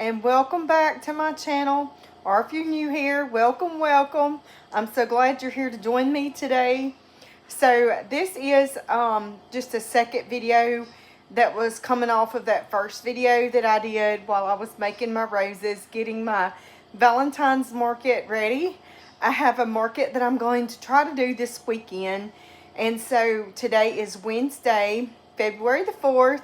and welcome back to my channel. Or if you're new here, welcome. I'm so glad you're here to join me today. So this is just a second video that was coming off of that first video that I did while I was making my roses, getting my Valentine's market ready. I have a market that I'm going to try to do this weekend. And so today is Wednesday, February the 4th.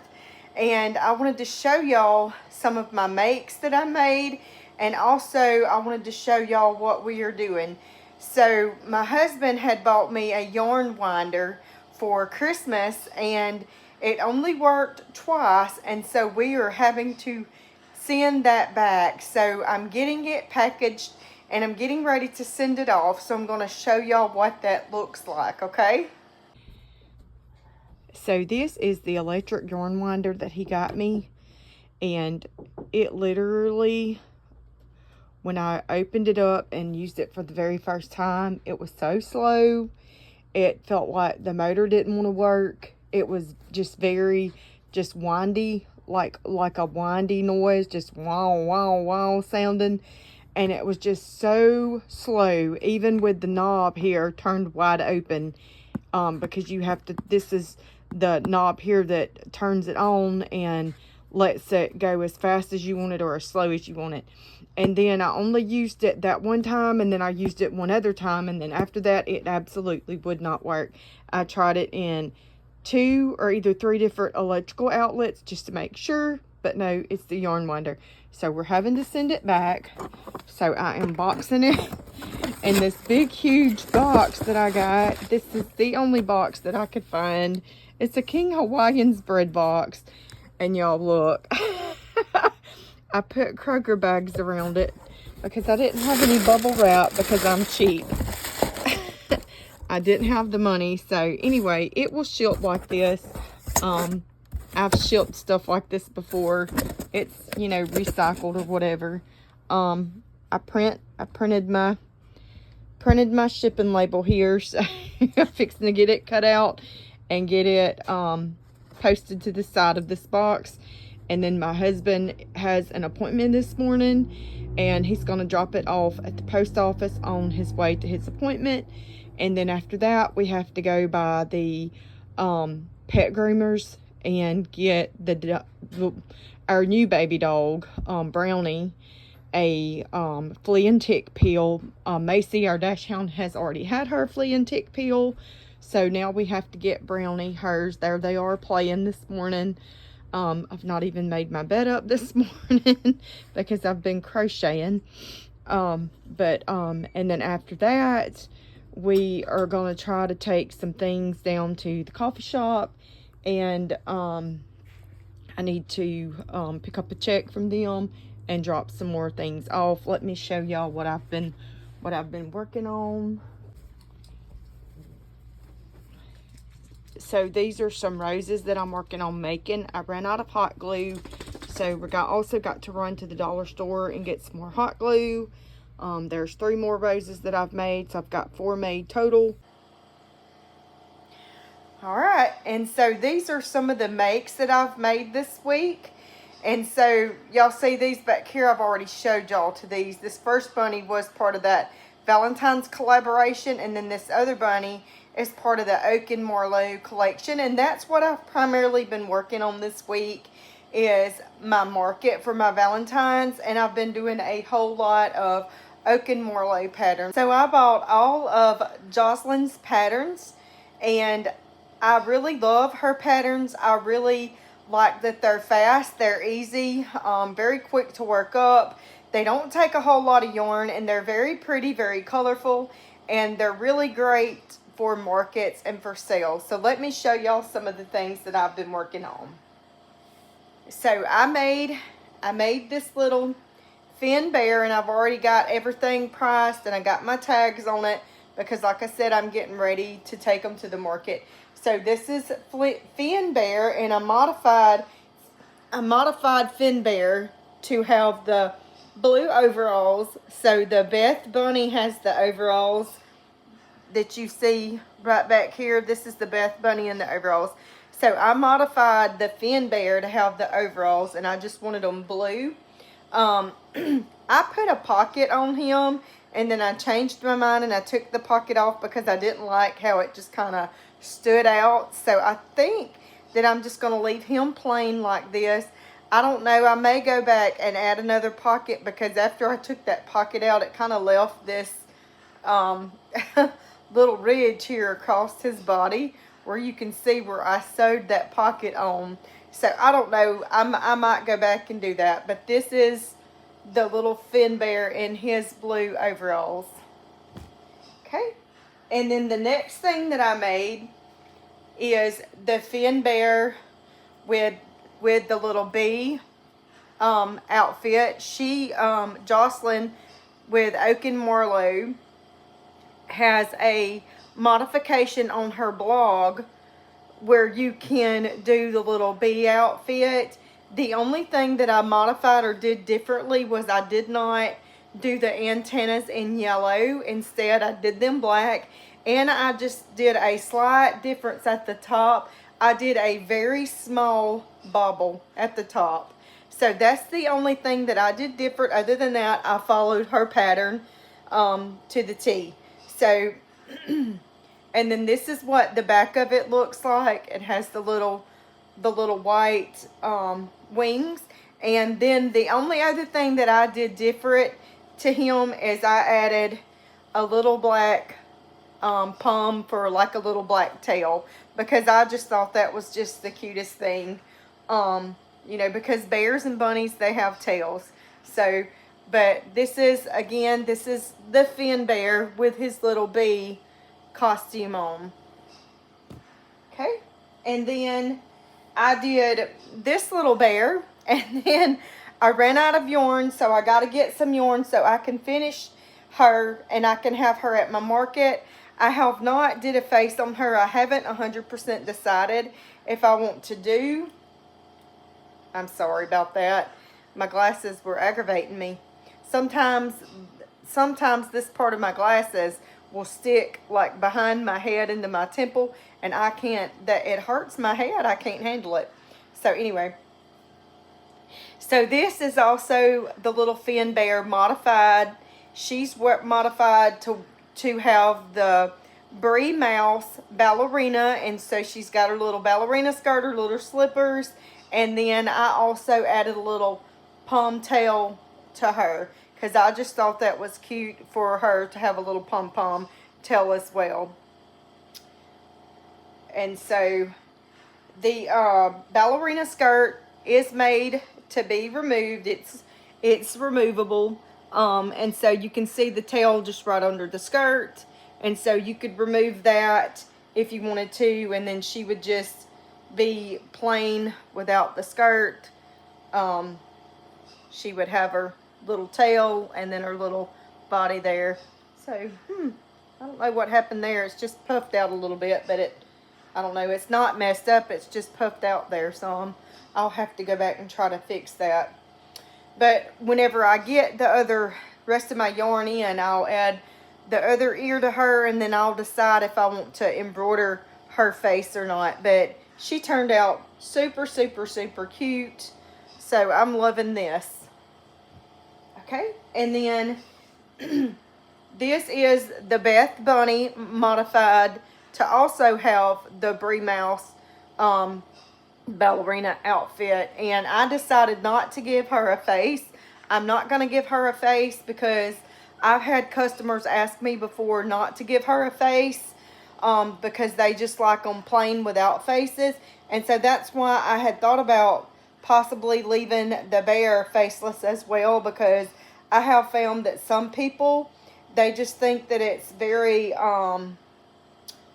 And I wanted to show y'all some of my makes that I made. And also I wanted to show y'all what we are doing. So my husband had bought me a yarn winder for Christmas. And it only worked twice. And so we are having to send that back. So I'm getting it packaged. And I'm getting ready to send it off. So I'm going to show y'all what that looks like. Okay. So this is the electric yarn winder that he got me, and it literally, when I opened it up and used it for the very first time, it was so slow. It felt like the motor didn't want to work. It was just just windy, like a windy noise, just wow sounding, and it was just so slow, even with the knob here turned wide open, because you have to, this is the knob here that turns it on and lets it go as fast as you want it or as slow as you want it. And then I only used it that one time, and then I used it one other time, and then after that it absolutely would not work. I tried it in 2 or either 3 different electrical outlets just to make sure, but no, it's the yarn winder. So we're having to send it back. So I am boxing it in this big huge box that I got. This is the only box that I could find. It's a King Hawaiian's bread box. And y'all look. I put Kroger bags around it because I didn't have any bubble wrap because I'm cheap. I didn't have the money. So anyway, it will ship like this. I've shipped stuff like this before. It's, you know, recycled or whatever. I printed my shipping label here. So I'm fixing to get it cut out and get it posted to the side of this box. And then my husband has an appointment this morning, and he's going to drop it off at the post office on his way to his appointment. And then after that, we have to go by the pet groomers and get our new baby dog, Brownie, a flea and tick pill. Macy, our dachshund, has already had her flea and tick pill. So now we have to get Brownie hers. There they are playing this morning. I've not even made my bed up this morning because I've been crocheting. And then after that, we are going to try to take some things down to the coffee shop. And I need to pick up a check from them and drop some more things off. Let me show y'all what I've been working on. So these are some roses that I'm working on making. I ran out of hot glue, so we also got to run to the dollar store and get some more hot glue. There's 3 more roses that I've made, so I've got 4 made total. Alright, and so these are some of the makes that I've made this week. And so y'all see these back here. I've already showed y'all to these. This first bunny was part of that Valentine's collaboration, and then this other bunny is part of the OakandMarlow collection. And that's what I've primarily been working on this week, is my market for my Valentine's. And I've been doing a whole lot of OakandMarlow patterns. So I bought all of Jocelyn's patterns, and I really love her patterns. I really like that they're fast, they're easy, very quick to work up. They don't take a whole lot of yarn, and they're very pretty, very colorful, and they're really great for markets and for sales. So let me show y'all some of the things that I've been working on. So I made this little Finn bear, and I've already got everything priced, and I got my tags on it because, like I said, I'm getting ready to take them to the market. So this is Finn bear, and I modified Finn bear to have the blue overalls. So the Beth bunny has the overalls that you see right back here. This is the Beth bunny in the overalls. So I modified the Finn bear to have the overalls, and I just wanted them blue. I put a pocket on him, and then I changed my mind and I took the pocket off because I didn't like how it just kind of stood out. So I think that I'm just going to leave him plain like this. I don't know, I may go back and add another pocket, because after I took that pocket out, it kind of left this little ridge here across his body where you can see where I sewed that pocket on. So I don't know, I might go back and do that. But this is the little Finn Bear in his blue overalls. Okay, and then the next thing that I made is the Finn Bear with the little bee outfit. Jocelyn with OakandMarlow has a modification on her blog where you can do the little bee outfit. The only thing that I modified or did differently was I did not do the antennas in yellow. Instead, I did them black, and I just did a slight difference at the top. I did a very small bobble at the top. So that's the only thing that I did different. Other than that, I followed her pattern to the T. So, and then this is what the back of it looks like. It has the little white wings. And then the only other thing that I did different to him is I added a little black pom for like a little black tail, because I just thought that was just the cutest thing. You know, because bears and bunnies, they have tails. So, but this is, again, this is the Finn Bear with his little bee costume on. Okay, and then I did this little bear, and then I ran out of yarn, so I got to get some yarn so I can finish her and I can have her at my market. I have not did a face on her. I haven't 100% decided if I want to do. I'm sorry about that. My glasses were aggravating me. Sometimes this part of my glasses will stick like behind my head into my temple, and I can't, it hurts my head. I can't handle it. So anyway, so this is also the little Finn Bear modified. She's modified to have the Brie mouse ballerina, and so she's got her little ballerina skirt, her little slippers, and then I also added a little pom tail to her, because I just thought that was cute for her to have a little pom-pom tail as well. And so the ballerina skirt is made to be removed. It's removable, and so you can see the tail just right under the skirt, and so you could remove that if you wanted to, and then she would just be plain without the skirt. She would have her little tail and then her little body there. So I don't know what happened there. It's just puffed out a little bit, but I don't know, it's not messed up, it's just puffed out there some. I'll have to go back and try to fix that. But whenever I get the rest of my yarn in, I'll add the other ear to her, and then I'll decide if I want to embroider her face or not. But she turned out super, super, super cute. So I'm loving this. Okay, and then this is the Beth Bunny modified to also have the Brie Mouse ballerina outfit. And I decided not to give her a face. I'm not going to give her a face because I've had customers ask me before not to give her a face because they just like them plain without faces. And so that's why I had thought about possibly leaving the bear faceless as well, because I have found that some people, they just think that it's very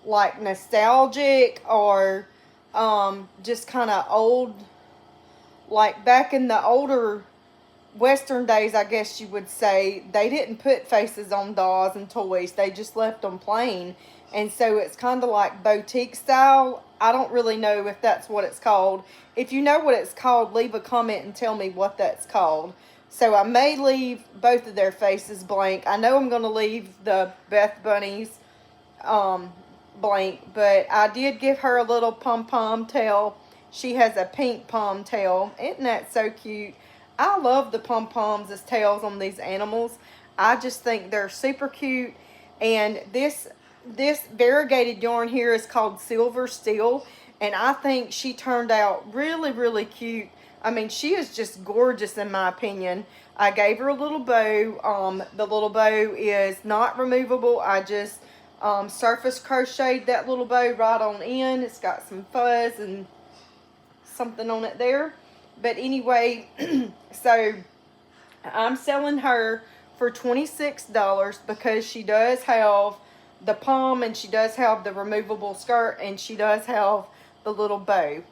like nostalgic, or just kind of old, like back in the older Western days, I guess you would say, they didn't put faces on dolls and toys. They just left them plain. And so it's kind of like boutique style. I don't really know if that's what it's called. If you know what it's called, leave a comment and tell me what that's called. So I may leave both of their faces blank. I know I'm going to leave the Beth Bunnies blank, but I did give her a little pom-pom tail. She has a pink pom tail. Isn't that so cute? I love the pom-poms as tails on these animals. I just think they're super cute. And this variegated yarn here is called Silver Steel. And I think she turned out really, really cute. I mean, she is just gorgeous in my opinion. I gave her a little bow. The little bow is not removable. I just surface crocheted that little bow right on in. It's got some fuzz and something on it there. But anyway, so I'm selling her for $26 because she does have the pom and she does have the removable skirt and she does have the little bow.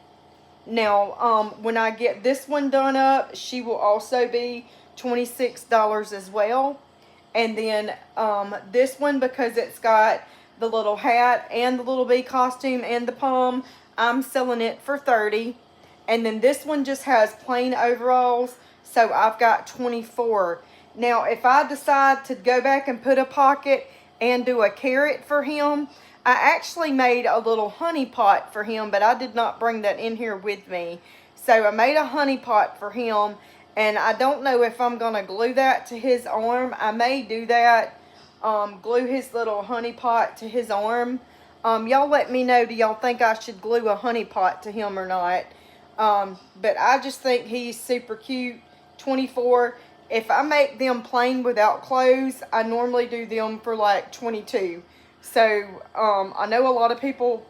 Now, when I get this one done up, she will also be $26 as well. And then this one, because it's got the little hat and the little bee costume and the pom, I'm selling it for $30. And then this one just has plain overalls, so I've got $24. Now, if I decide to go back and put a pocket and do a carrot for him, I actually made a little honey pot for him, but I did not bring that in here with me. So I made a honey pot for him, and I don't know if I'm going to glue that to his arm. I may do that, glue his little honey pot to his arm. Y'all let me know, do y'all think I should glue a honey pot to him or not? But I just think he's super cute. 24. If I make them plain without clothes, I normally do them for like 22. So I know a lot of people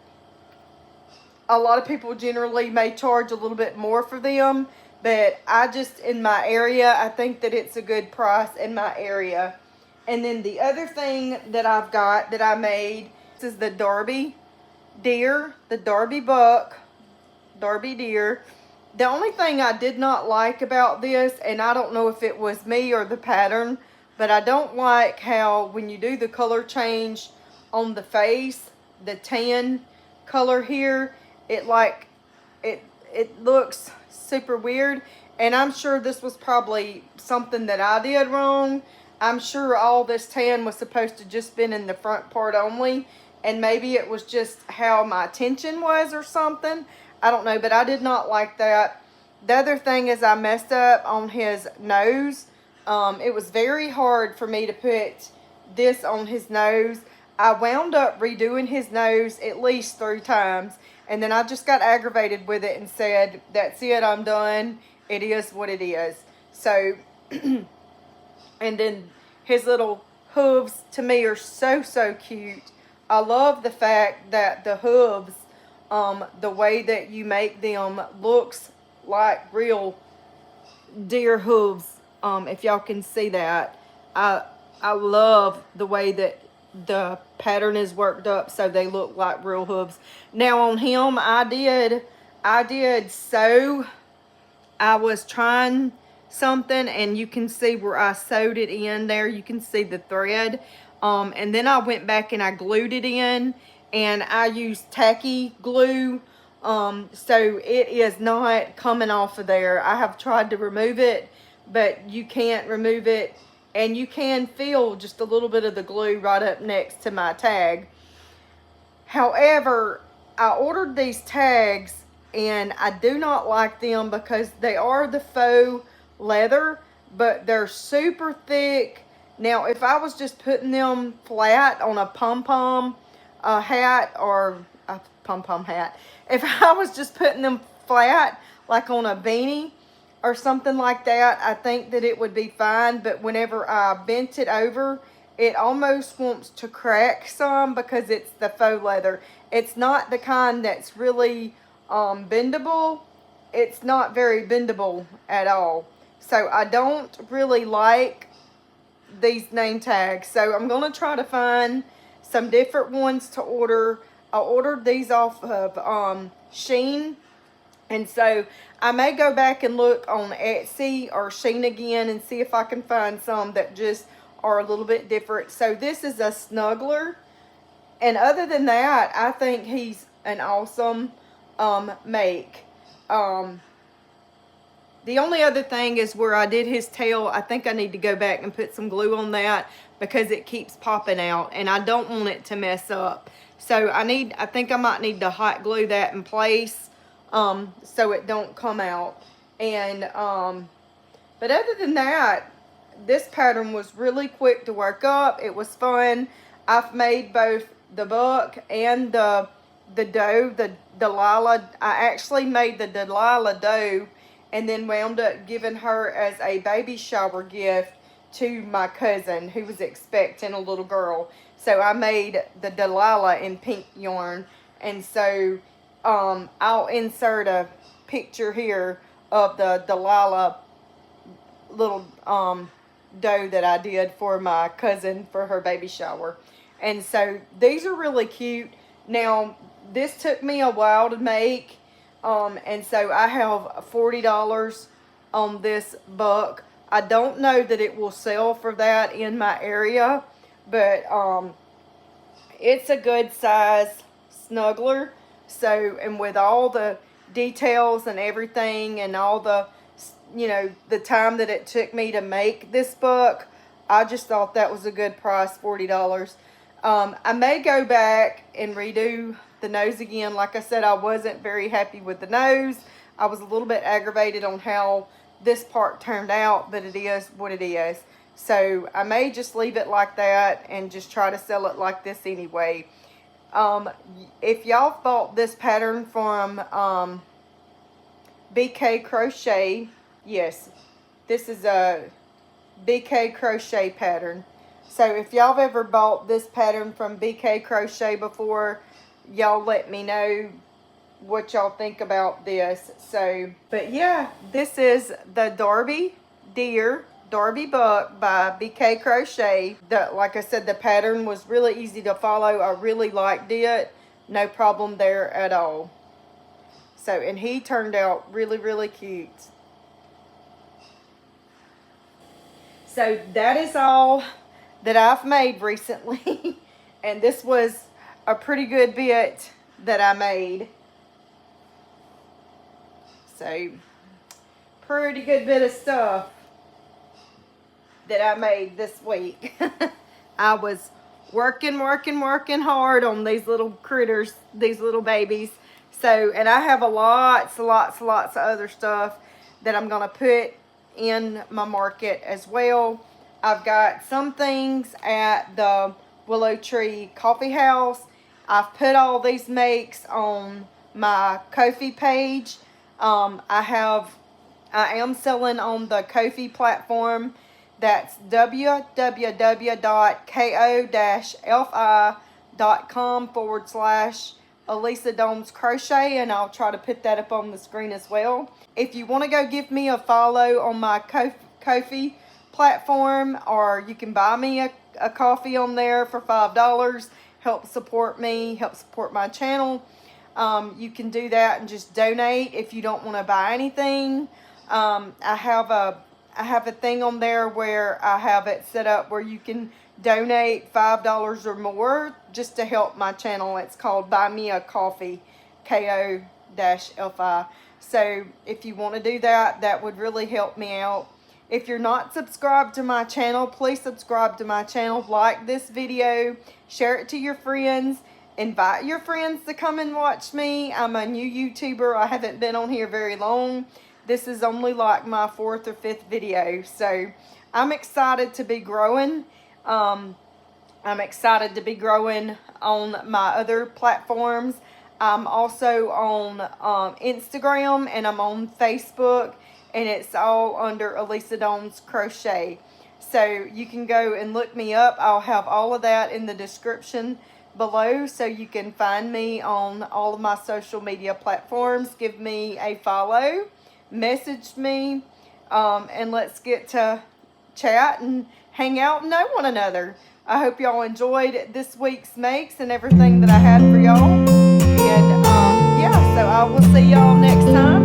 generally may charge a little bit more for them, but I just, in my area, I think that it's a good price in my area. And then the other thing that I've got that I made, this is the Darby deer, the Darby buck, Darby deer. The only thing I did not like about this, and I don't know if it was me or the pattern, but I don't like how when you do the color change on the face, the tan color here, it looks super weird. And I'm sure this was probably something that I did wrong. I'm sure all this tan was supposed to just been in the front part only, and maybe it was just how my tension was or something. I don't know, but I did not like that. The other thing is I messed up on his nose. It was very hard for me to put this on his nose. I wound up redoing his nose at least 3 times. And then I just got aggravated with it and said, that's it, I'm done. It is what it is. So, and then his little hooves to me are so, so cute. I love the fact that the hooves, the way that you make them looks like real deer hooves. If y'all can see that, I love the way that the pattern is worked up so they look like real hooves. Now on him, I did sew. I was trying something, and you can see where I sewed it in there. You can see the thread. And then I went back and I glued it in, and I used tacky glue. So it is not coming off of there. I have tried to remove it, but you can't remove it. And you can feel just a little bit of the glue right up next to my tag. However, I ordered these tags, and I do not like them because they are the faux leather, but they're super thick. Now, if I was just putting them flat on a pom-pom hat, or a pom-pom hat, if I was just putting them flat, like on a beanie or something like that, I think that it would be fine. But whenever I bent it over, it almost wants to crack some because it's the faux leather. It's not the kind that's really bendable. It's not very bendable at all. So I don't really like these name tags. So I'm going to try to find some different ones to order. I ordered these off of Shein. And so I may go back and look on Etsy or Shein again and see if I can find some that just are a little bit different. So this is a snuggler. And other than that, I think he's an awesome make. The only other thing is where I did his tail. I think I need to go back and put some glue on that because it keeps popping out and I don't want it to mess up. So I think I might need to hot glue that in place so it don't come out. And But other than that, this pattern was really quick to work up. It was fun. I've made both the buck and the doe, the Delilah. I actually made the Delilah doe and then wound up giving her as a baby shower gift to my cousin who was expecting a little girl. So I made the Delilah in pink yarn. And so I'll insert a picture here of the Delilah little doe that I did for my cousin for her baby shower. And so these are really cute. Now, this took me a while to make. And so I have $40 on this buck. I don't know that it will sell for that in my area, but it's a good size snuggler. So, and with all the details and everything and all the, you know, the time that it took me to make this buck, I just thought that was a good price, $40. I may go back and redo the nose again. Like I said, I wasn't very happy with the nose. I was a little bit aggravated on how this part turned out, but it is what it is. So I may just leave it like that and just try to sell it like this anyway. If y'all bought this pattern from BKayCrochet, yes, this is a BKayCrochet pattern. So if y'all have ever bought this pattern from BKayCrochet before, y'all let me know what y'all think about this. So, but yeah, this is the Darby Deer, Darby Buck by BKayCrochet. Like I said, the pattern was really easy to follow. I really liked it. No problem there at all. So, and he turned out really, really cute. So that is all that I've made recently. And this was a pretty good bit that I made. So, pretty good bit of stuff that I made this week. I was working hard on these little critters, these little babies. So, and I have lots of other stuff that I'm going to put in my market as well. I've got some things at the Willow Tree Coffee House. I've put all these makes on my Ko-fi page. I am selling on the Ko-fi platform. That's www.ko-fi.com/Elisa Domes Crochet, and I'll try to put that up on the screen as well. If you want to go give me a follow on my Ko-fi platform, or you can buy me a coffee on there for $5, help support me, help support my channel. You can do that and just donate if you don't want to buy anything. I have a thing on there where I have it set up where you can donate $5 or more just to help my channel. It's called Buy Me a Coffee, KO-FI. So if you want to do that, that would really help me out. If you're not subscribed to my channel, please subscribe to my channel. Like this video, share it to your friends. Invite your friends to come and watch me. I'm a new YouTuber. I haven't been on here very long. This is only like my 4th or 5th video. So I'm excited to be growing. I'm excited to be growing on my other platforms. I'm also on Instagram, and I'm on Facebook, and it's all under Elisa Domes Crochet. So you can go and look me up. I'll have all of that in the description below, so you can find me on all of my social media platforms. Give me a follow, message me, and let's get to chat and hang out and know one another. I hope y'all enjoyed this week's makes and everything that I had for y'all. And yeah, so I will see y'all next time.